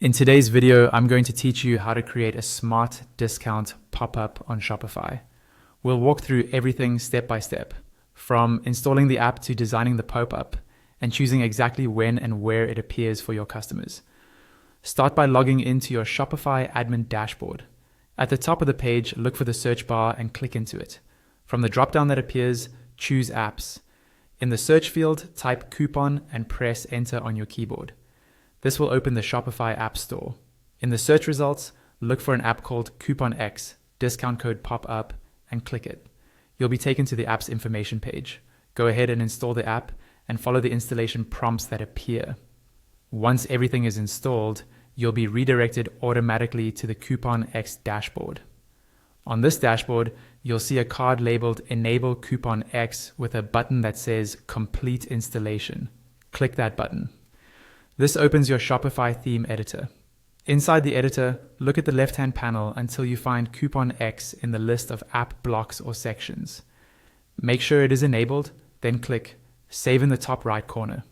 In today's video, I'm going to teach you how to create a smart discount pop-up on Shopify. We'll walk through everything step by step, from installing the app to designing the pop-up and choosing exactly when and where it appears for your customers. Start by logging into your Shopify admin dashboard. At the top of the page, look for the search bar and click into it. From the drop-down that appears, choose Apps. In the search field, type coupon and press enter on your keyboard. This will open the Shopify App Store. In the search results, look for an app called Coupon X, discount code pop-up, and click it. You'll be taken to the app's information page. Go ahead and install the app and follow the installation prompts that appear. Once everything is installed, you'll be redirected automatically to the Coupon X dashboard. On this dashboard, you'll see a card labeled Enable Coupon X with a button that says Complete Installation. Click that button. This opens your Shopify theme editor. Inside the editor, look at the left-hand panel until you find Coupon X in the list of app blocks or sections. Make sure it is enabled, then click Save in the top right corner.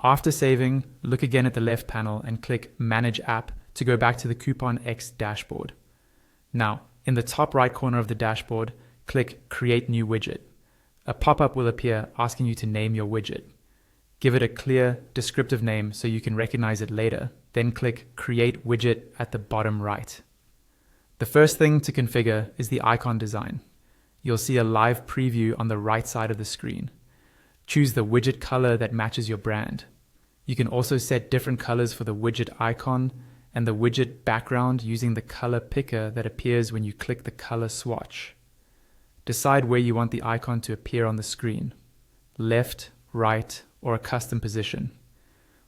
After saving, look again at the left panel and click Manage App to go back to the Coupon X dashboard. Now, in the top right corner of the dashboard, click Create New Widget. A pop-up will appear asking you to name your widget. Give it a clear, descriptive name so you can recognize it later. Then click Create Widget at the bottom right. The first thing to configure is the icon design. You'll see a live preview on the right side of the screen. Choose the widget color that matches your brand. You can also set different colors for the widget icon and the widget background using the color picker that appears when you click the color swatch. Decide where you want the icon to appear on the screen: left, right, or a custom position.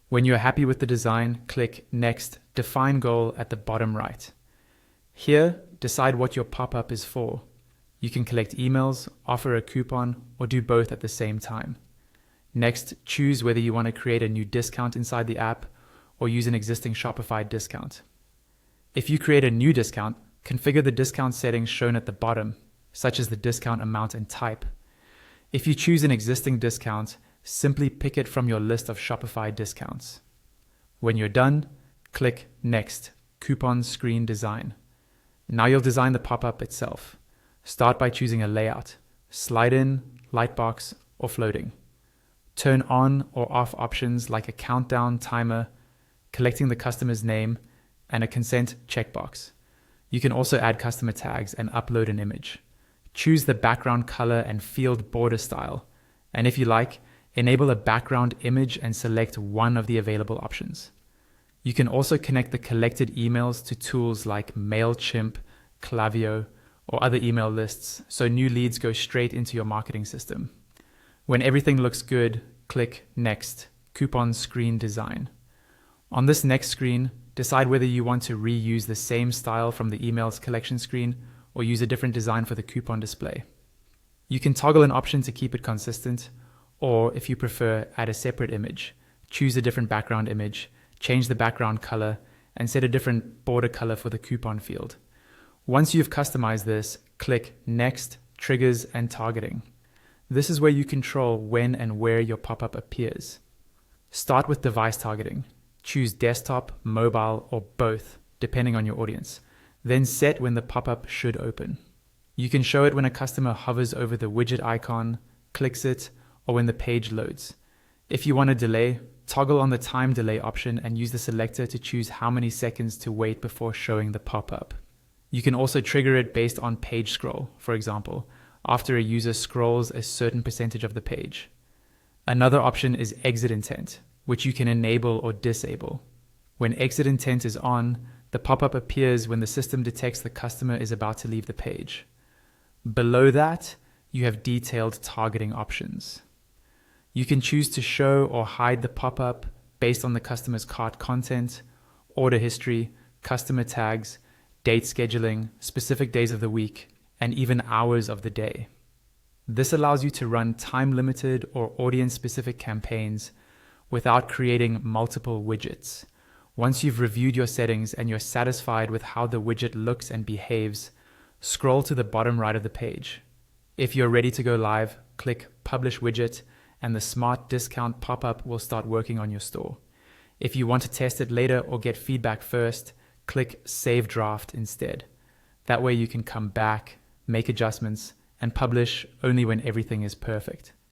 When you are happy with the design, click Next, Define Goal at the bottom right. Here, decide what your pop-up is for. You can collect emails, offer a coupon, or do both at the same time. Next, choose whether you want to create a new discount inside the app or use an existing Shopify discount. If you create a new discount, configure the discount settings shown at the bottom, such as the discount amount and type. If you choose an existing discount, simply pick it from your list of Shopify discounts. When you're done, click Next, Coupon Screen Design. Now you'll design the pop-up itself. Start by choosing a layout: slide in, lightbox, or floating. Turn on or off options like a countdown timer, collecting the customer's name, and a consent checkbox. You can also add customer tags and upload an image. Choose the background color and field border style, and if you like, enable a background image and select one of the available options. You can also connect the collected emails to tools like MailChimp, Klaviyo, or other email lists so new leads go straight into your marketing system. When everything looks good, click Next, Coupon Screen Design. On this next screen, decide whether you want to reuse the same style from the emails collection screen or use a different design for the coupon display. You can toggle an option to keep it consistent, or if you prefer, add a separate image. Choose a different background image, change the background color, and set a different border color for the coupon field. Once you've customized this, click Next, Triggers and Targeting. This is where you control when and where your pop-up appears. Start with device targeting. Choose desktop, mobile, or both, depending on your audience. Then set when the pop-up should open. You can show it when a customer hovers over the widget icon, clicks it, or when the page loads. If you want a delay, toggle on the time delay option and use the selector to choose how many seconds to wait before showing the pop-up. You can also trigger it based on page scroll, for example, after a user scrolls a certain percentage of the page. Another option is exit intent, which you can enable or disable. When exit intent is on, the pop-up appears when the system detects the customer is about to leave the page. Below that, you have detailed targeting options. You can choose to show or hide the pop-up based on the customer's cart content, order history, customer tags, date scheduling, specific days of the week, and even hours of the day. This allows you to run time-limited or audience-specific campaigns without creating multiple widgets. Once you've reviewed your settings and you're satisfied with how the widget looks and behaves, scroll to the bottom right of the page. If you're ready to go live, click Publish Widget, and the smart discount pop-up will start working on your store. If you want to test it later or get feedback first, click Save Draft instead. That way you can come back, make adjustments, and publish only when everything is perfect.